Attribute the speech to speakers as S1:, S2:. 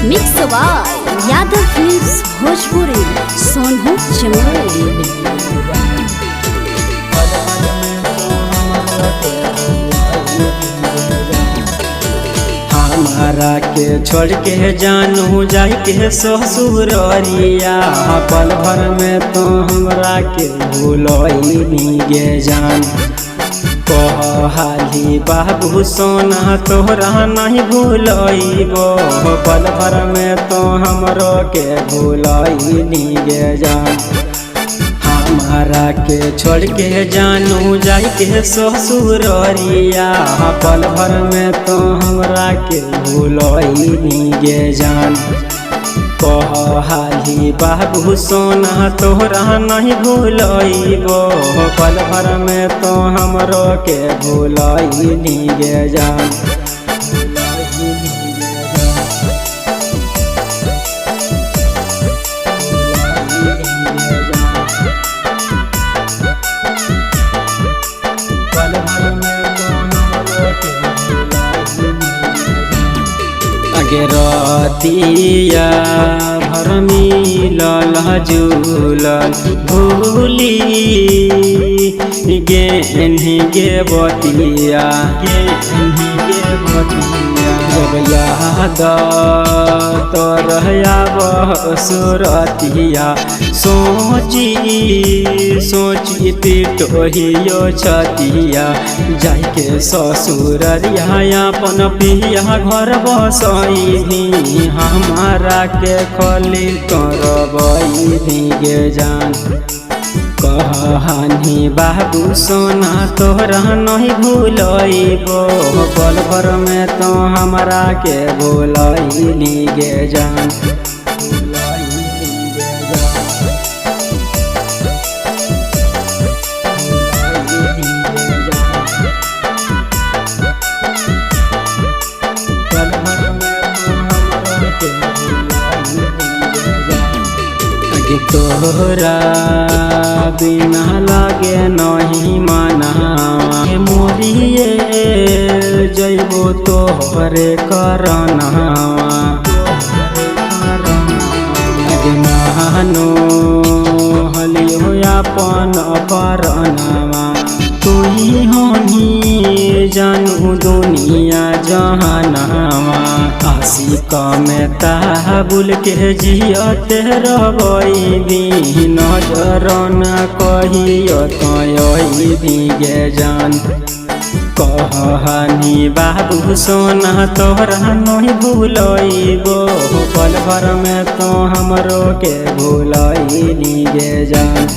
S1: Mix by Yadav Films Bhojpuri Sonu Chamoli.
S2: हमारा के छोड़ के जानू जाय के ससुररिया, पल भर में तो हमरा के भूलनी गे जान। कहली बाबू सोना तोहरा नहीं भूलइबो, पल भर में तो हमरो के भूलनी गे जान। हमारा के छोड़ के जानू जाय के ससुररिया, पल भर में तो हमरा के भूलनी गे जान। कहली बाबू सोना तोहरा नहीं भूलइबो, पल भर में तो हमरो के भूलनी गे जान। आगे रतिया भर मिलल झूलल भूली गेन्ही गे बतिया, जब याद तोरया बसुरतिया, सोची सोची पिटोहियो छतिया, जाय के ससुररिया अपन पिया घर बसैनी, हमारा के खली करबैनी गे जान। कहनी बाबू सोना तोहरा नहीं भूलइबो, पल भर में तो हमरा के भूलनी गे जान। तोहरा बिना लागे नहीं मना, मोरिए जइबो तोहरे करनावा। मानो हलियो अपन परनावा, तुही होनी जानू दुनिया जहानावा। आशिक में ताबुल के जियते रहबी, नजर न कहियो तयबी गे जान। कहनी बाबू सोना तोहरा नहीं भूलइबो, पल भर में तो हमरो के भूलनी गे जान।